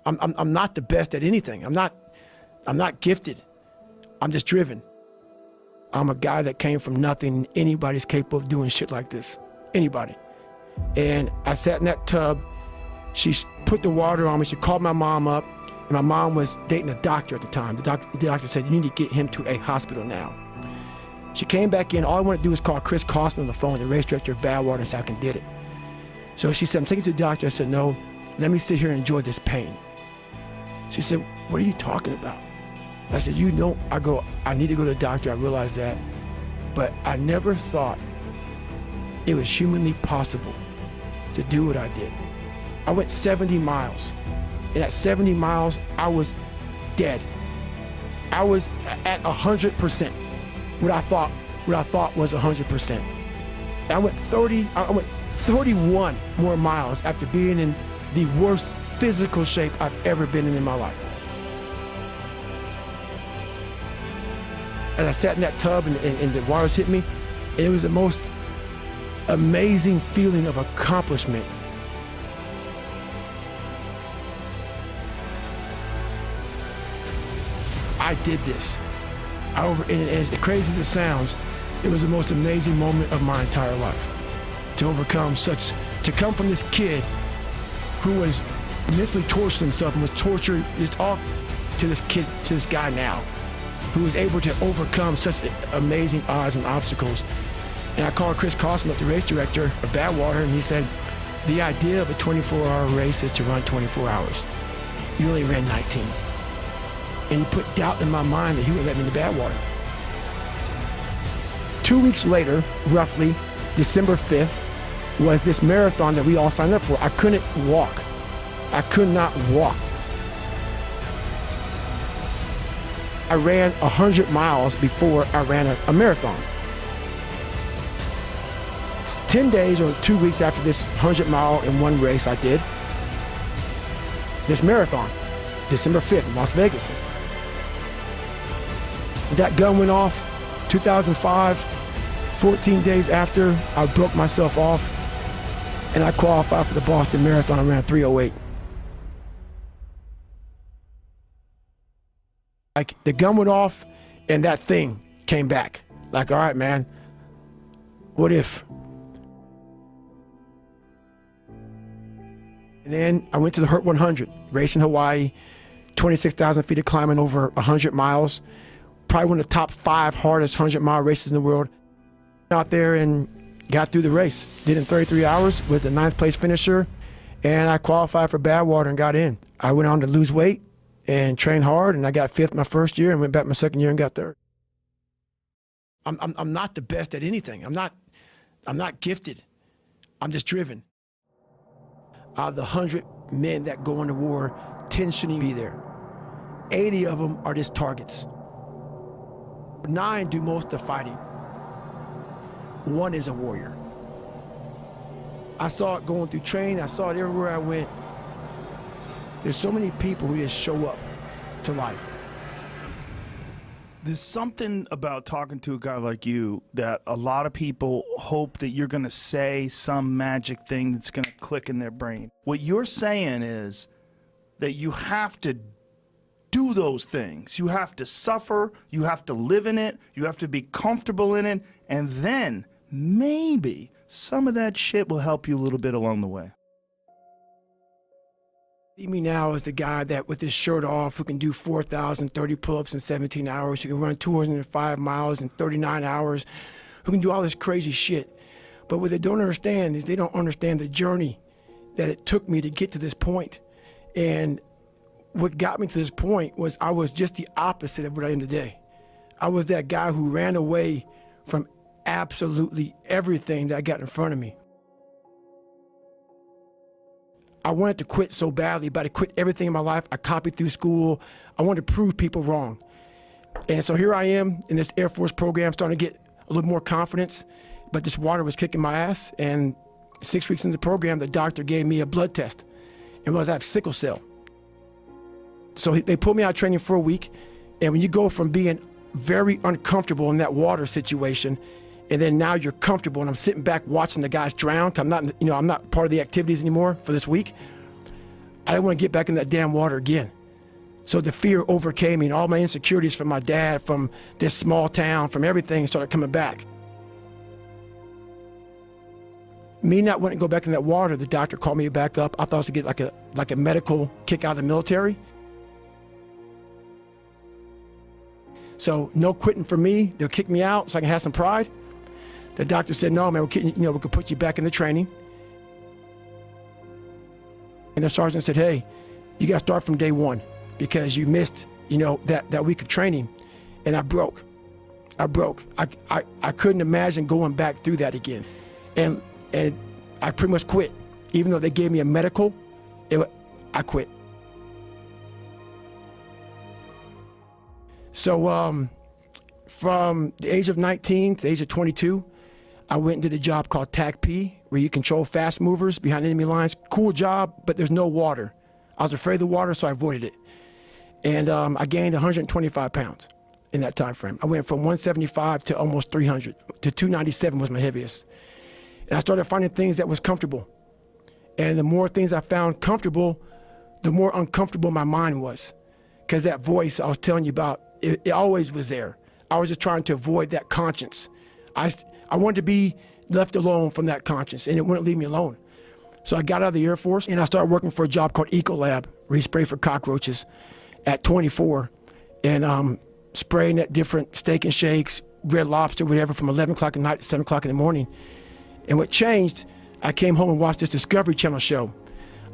I'm not the best at anything. I'm not gifted. I'm just driven. I'm a guy that came from nothing. Anybody's capable of doing shit like this. Anybody. And I sat in that tub. She put the water on me. She called my mom up. And my mom was dating a doctor at the time. The doctor said, you need to get him to a hospital now. She came back in. All I wanted to do was call Chris Costner on the phone, the race director of Badwater, and say I can get it. So she said, I'm taking you to the doctor. I said, no, let me sit here and enjoy this pain. She said, what are you talking about? I said, you know, I need to go to the doctor. I realized that. But I never thought it was humanly possible to do what I did. I went 70 miles. And at 70 miles, I was dead. I was at 100%. What I thought was 100%. I went 31 more miles after being in the worst physical shape I've ever been in my life. As I sat in that tub and the waters hit me, it was the most amazing feeling of accomplishment. I did this. And as crazy as it sounds, it was the most amazing moment of my entire life. To come from this kid who was mentally torturing himself and was tortured just all to this guy now, who was able to overcome such amazing odds and obstacles. And I called Chris Costner, the race director of Badwater, and he said, the idea of a 24-hour race is to run 24 hours. You only ran 19. And he put doubt in my mind that he would let me into Badwater. 2 weeks later, roughly, December 5th, was this marathon that we all signed up for. I couldn't walk. I could not walk. I ran 100 miles before I ran a marathon. 10 days or 2 weeks after this 100-mile in one race I did, this marathon, December 5th in Las Vegas. That gun went off 2005, 14 days after I broke myself off, and I qualified for the Boston Marathon. I ran 3:08. Like, the gun went off and that thing came back. Like, all right, man, what if? And then I went to the Hurt 100, race in Hawaii, 26,000 feet of climbing over 100 miles. Probably one of the top 5 hardest 100-mile races in the world. Out there and got through the race. Did it in 33 hours, was the 9th place finisher, and I qualified for Badwater and got in. I went on to lose weight and train hard, and I got 5th my first year and went back my second year and got 3rd. I'm not the best at anything. I'm not gifted. I'm just driven. Out of the 100 men that go into war, 10 shouldn't even be there. 80 of them are just targets. 9 do most of the fighting. 1 is a warrior. I saw it going through training. I saw it everywhere I went. There's so many people who just show up to life. There's something about talking to a guy like you that a lot of people hope that you're going to say some magic thing that's going to click in their brain. What you're saying is that you have to do those things. You have to suffer. You have to live in it. You have to be comfortable in it. And then maybe some of that shit will help you a little bit along the way. See me now as the guy that with his shirt off who can do 4,030 pull-ups in 17 hours, who can run 205 miles in 39 hours, who can do all this crazy shit. But what they don't understand is they don't understand the journey that it took me to get to this point. And what got me to this point was I was just the opposite of what I am today. I was that guy who ran away from absolutely everything that I got in front of me. I wanted to quit so badly, but I quit everything in my life. I copied through school. I wanted to prove people wrong. And so here I am in this Air Force program, starting to get a little more confidence, but this water was kicking my ass. And 6 weeks into the program, the doctor gave me a blood test and realized I have sickle cell. So they put me out training for a week. And when you go from being very uncomfortable in that water situation, and then now you're comfortable, and I'm sitting back watching the guys drown. I'm not part of the activities anymore for this week. I didn't want to get back in that damn water again. So the fear overcame me, and all my insecurities from my dad, from this small town, from everything started coming back. Me not wanting to go back in that water, the doctor called me back up. I thought I was going to get like a medical kick out of the military. So no quitting for me. They'll kick me out so I can have some pride. The doctor said, no, man, we could put you back in the training. And the sergeant said, hey, you got to start from day one because you missed, that week of training. And I broke. I couldn't imagine going back through that again. And I pretty much quit. Even though they gave me a medical, I quit. So from the age of 19 to the age of 22, I went and did a job called TAC-P, where you control fast movers behind enemy lines. Cool job, but there's no water. I was afraid of the water, so I avoided it. And I gained 125 pounds in that time frame. I went from 175 to almost 300, to 297 was my heaviest. And I started finding things that was comfortable. And the more things I found comfortable, the more uncomfortable my mind was. Because that voice I was telling you about, it always was there. I was just trying to avoid that conscience. I wanted to be left alone from that conscience, and it wouldn't leave me alone. So I got out of the Air Force, and I started working for a job called Ecolab, where you spray for cockroaches at 24, and spraying at different Steak and Shakes, Red Lobster, whatever, from 11 o'clock at night to 7 o'clock in the morning. And what changed, I came home and watched this Discovery Channel show,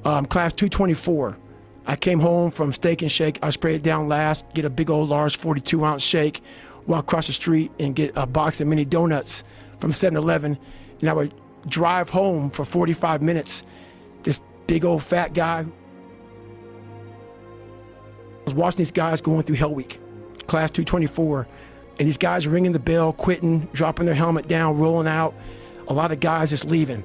Class 224. I came home from Steak and Shake. I sprayed it down last, get a big old large 42-ounce shake, walk across the street and get a box of mini donuts from 7-Eleven, and I would drive home for 45 minutes. This big old fat guy. I was watching these guys going through Hell Week, Class 224, and these guys ringing the bell, quitting, dropping their helmet down, rolling out. A lot of guys just leaving.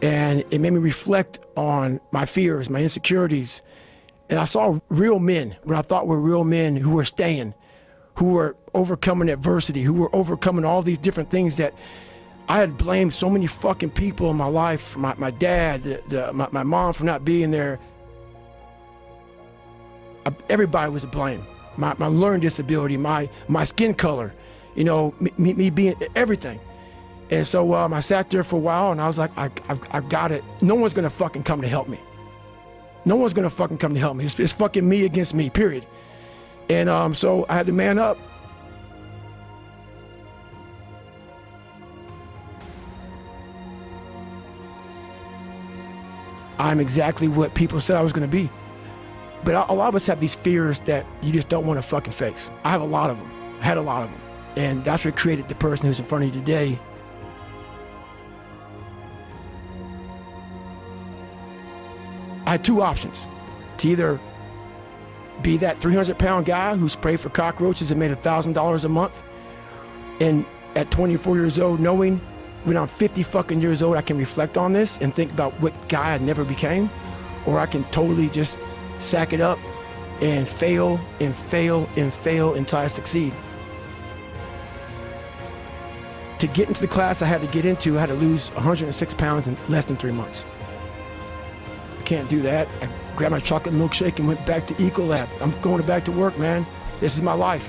And it made me reflect on my fears, my insecurities. And I saw real men, what I thought were real men who were staying, who were overcoming adversity, who were overcoming all these different things that I had blamed so many fucking people in my life, my dad, my mom for not being there. Everybody was to blame. My learning disability, my skin color, me being everything. And so I sat there for a while and I was like, I've got it. No one's gonna fucking come to help me. No one's gonna fucking come to help me. It's fucking me against me, period. And so I had to man up. I'm exactly what people said I was gonna be. But a lot of us have these fears that you just don't want to fucking face. I have a lot of them. I had a lot of them. And that's what created the person who's in front of you today. I had two options: to either be that 300-pound guy who sprayed for cockroaches and made $1,000 a month, and at 24 years old, knowing when I'm 50 fucking years old, I can reflect on this and think about what guy I never became, or I can totally just sack it up and fail and fail and fail until I succeed. To get into the class I had to get into, I had to lose 106 pounds in less than 3 months. I can't do that. I grabbed my chocolate milkshake and went back to Ecolab. I'm going back to work, man. This is my life.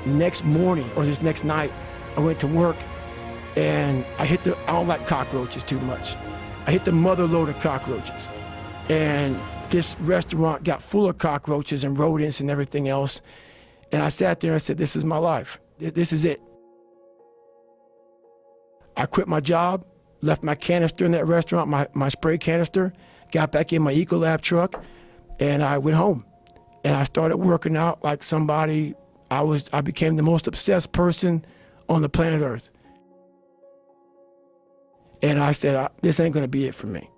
Next morning, or this next night, I went to work and I don't like cockroaches too much. I hit the mother load of cockroaches. And this restaurant got full of cockroaches and rodents and everything else. And I sat there and I said, this is my life. This is it. I quit my job, left my canister in that restaurant, my spray canister, got back in my Ecolab truck, and I went home. And I started working out like somebody. I became the most obsessed person on the planet Earth. And I said, this ain't gonna be it for me.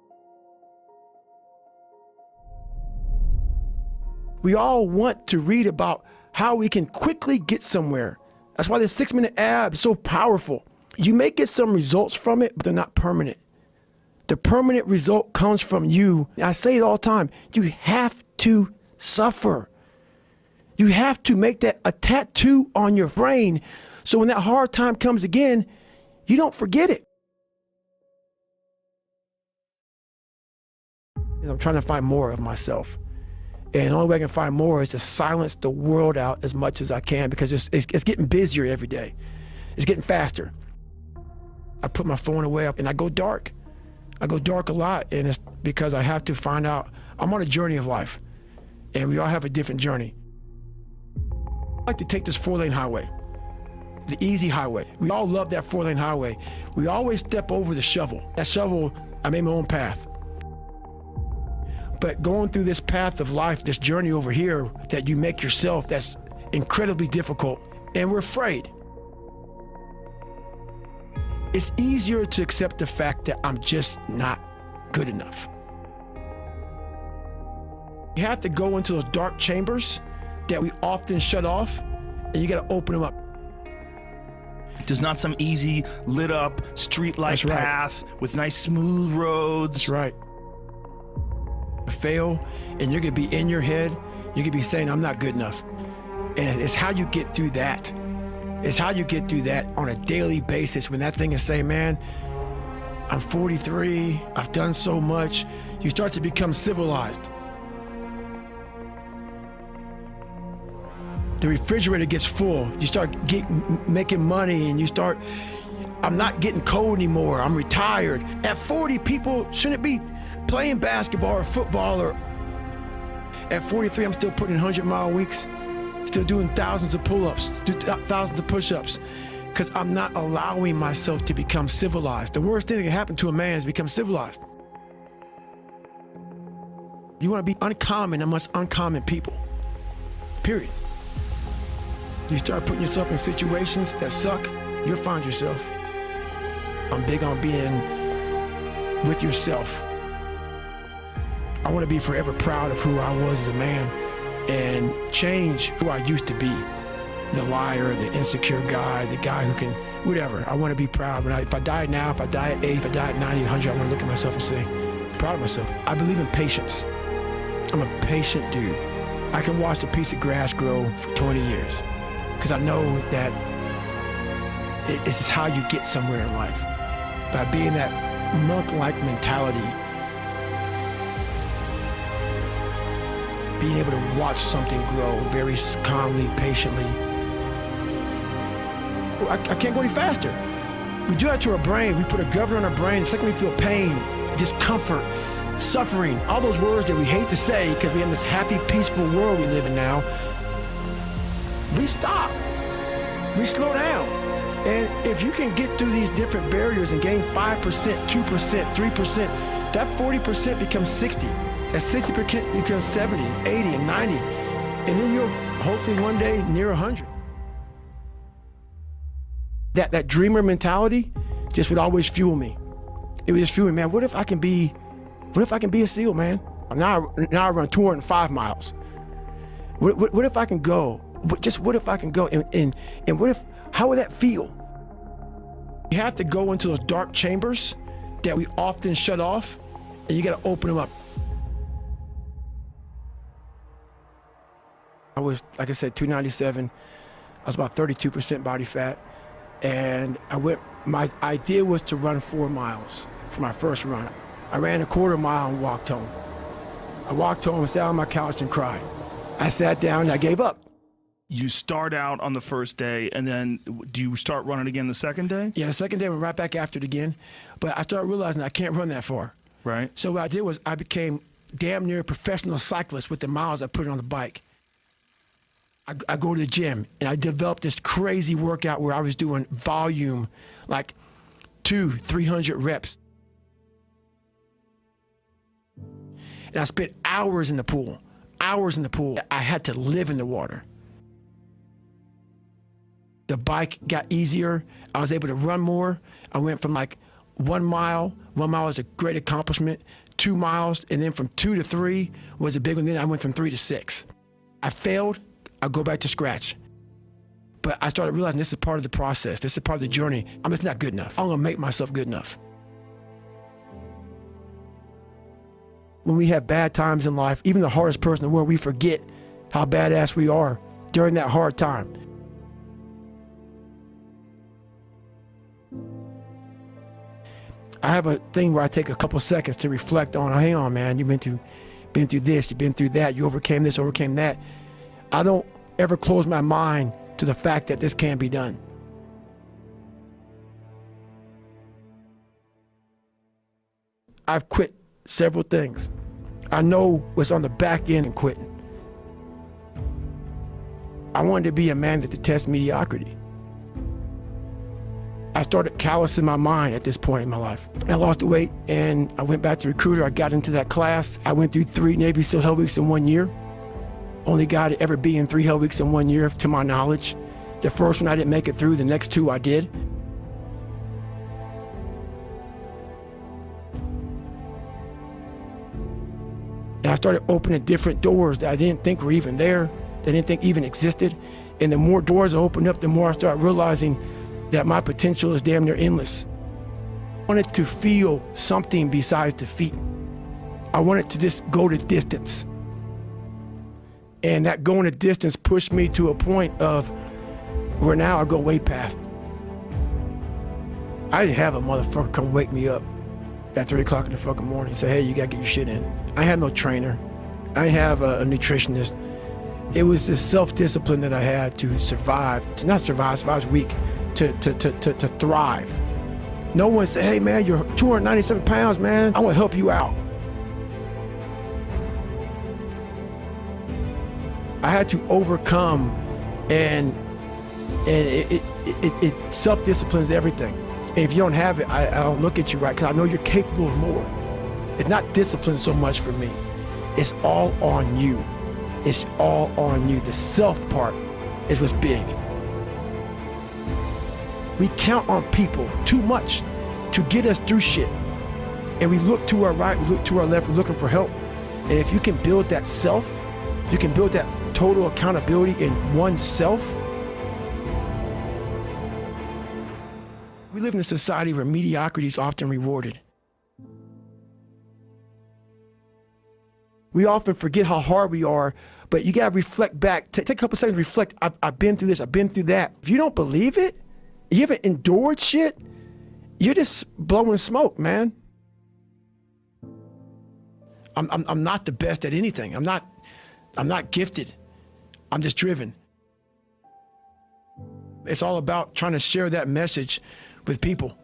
We all want to read about how we can quickly get somewhere. That's why the 6-minute ab is so powerful. You may get some results from it, but they're not permanent. The permanent result comes from you. I say it all the time. You have to suffer. You have to make that a tattoo on your brain so when that hard time comes again, you don't forget it. I'm trying to find more of myself. And the only way I can find more is to silence the world out as much as I can, because it's getting busier every day. It's getting faster. I put my phone away and I go dark. I go dark a lot, and it's because I have to find out. I'm on a journey of life, and we all have a different journey. I like to take this 4-lane highway, the easy highway. We all love that 4-lane highway. We always step over the shovel. That shovel, I made my own path. But going through this path of life, this journey over here that you make yourself, that's incredibly difficult, and we're afraid. It's easier to accept the fact that I'm just not good enough. You have to go into those dark chambers that we often shut off, and you got to open them up. There's not some easy lit up street-like path with nice smooth roads. That's right. Fail, and you're gonna be in your head, you're gonna be saying, I'm not good enough. And it's how you get through that. It's how you get through that on a daily basis, when that thing is saying, man, I'm 43, I've done so much. You start to become civilized. The refrigerator gets full. You start making money, and you start, I'm not getting cold anymore, I'm retired. At 40, people shouldn't be playing basketball or football. Or at 43, I'm still putting in 100-mile weeks, still doing thousands of pull-ups, thousands of push-ups, because I'm not allowing myself to become civilized. The worst thing that can happen to a man is become civilized. You want to be uncommon amongst uncommon people, period. You start putting yourself in situations that suck, you'll find yourself. I'm big on being with yourself. I want to be forever proud of who I was as a man and change who I used to be. The liar, the insecure guy, the guy who can, whatever. I want to be proud. If I die now, if I die at 80, if I die at 90, 100, I want to look at myself and say, I'm proud of myself. I believe in patience. I'm a patient dude. I can watch a piece of grass grow for 20 years because I know that it's just how you get somewhere in life. By being that monk-like mentality, being able to watch something grow very calmly, patiently. I can't go any faster. We do that to our brain. We put a governor on our brain. The second we feel pain, discomfort, suffering, all those words that we hate to say because we have this happy, peaceful world we live in now, we stop. We slow down. And if you can get through these different barriers and gain 5%, 2%, 3%, that 40% becomes 60. That 60% becomes 70, 80, and 90. And then you'll hopefully one day near 100. That dreamer mentality just would always fuel me. It would just fuel me, man, what if I can be a SEAL, man? Now I run 205 miles. What if I can go? What if I can go? And what if, how would that feel? You have to go into those dark chambers that we often shut off, and you got to open them up. I was, like I said, 297. I was about 32% body fat. And my idea was to run 4 miles for my first run. I ran a quarter mile and walked home. I walked home and sat on my couch and cried. I sat down and I gave up. You start out on the first day, and then do you start running again the second day? Yeah, the second day I went right back after it again. But I started realizing I can't run that far. Right. So what I did was I became damn near a professional cyclist with the miles I put on the bike. I go to the gym, and I developed this crazy workout where I was doing volume, like 200-300 reps. And I spent hours in the pool, hours in the pool. I had to live in the water. The bike got easier. I was able to run more. I went from like 1 mile. 1 mile was a great accomplishment. 2 miles, and then from 2 to 3 was a big one. Then I went from 3 to 6. I failed. I'll go back to scratch. But I started realizing this is part of the process. This is part of the journey. I'm just not good enough. I'm gonna make myself good enough. When we have bad times in life, even the hardest person in the world, we forget how badass we are during that hard time. I have a thing where I take a couple seconds to reflect on, hang on, man, you've been through this, you've been through that, you overcame this, overcame that. I don't ever close my mind to the fact that this can be done. I've quit several things. I know what's on the back end in quitting. I wanted to be a man that detests mediocrity. I started callousing my mind at this point in my life. I lost the weight and I went back to recruiter. I got into that class. I went through 3 Navy SEAL Hell Weeks in 1 year. Only guy to ever be in 3 Hell Weeks in 1 year, to my knowledge. The first one I didn't make it through, the next 2 I did. And I started opening different doors that I didn't think were even there, that I didn't think even existed. And the more doors I opened up, the more I started realizing that my potential is damn near endless. I wanted to feel something besides defeat. I wanted to just go the distance. And that going the distance pushed me to a point of where now I go way past. I didn't have a motherfucker come wake me up at 3 o'clock in the fucking morning and say, hey, you gotta get your shit in. I had no trainer. I didn't have a nutritionist. It was the self-discipline that I had to survive, to not survive, survive was weak, to thrive. No one said, hey man, you're 297 pounds, man. I wanna help you out. I had to overcome, and self-discipline is everything. And if you don't have it, I don't look at you right, because I know you're capable of more. It's not discipline so much for me. It's all on you. It's all on you. The self part is what's big. We count on people too much to get us through shit. And we look to our right, we look to our left, we're looking for help. And if you can build that self, you can build that total accountability in oneself. We live in a society where mediocrity is often rewarded. We often forget how hard we are, but you gotta reflect back. Take a couple seconds to reflect. I've been through this, I've been through that. If you don't believe it, you haven't endured shit, you're just blowing smoke, man. I'm not the best at anything. I'm not gifted. I'm just driven. It's all about trying to share that message with people.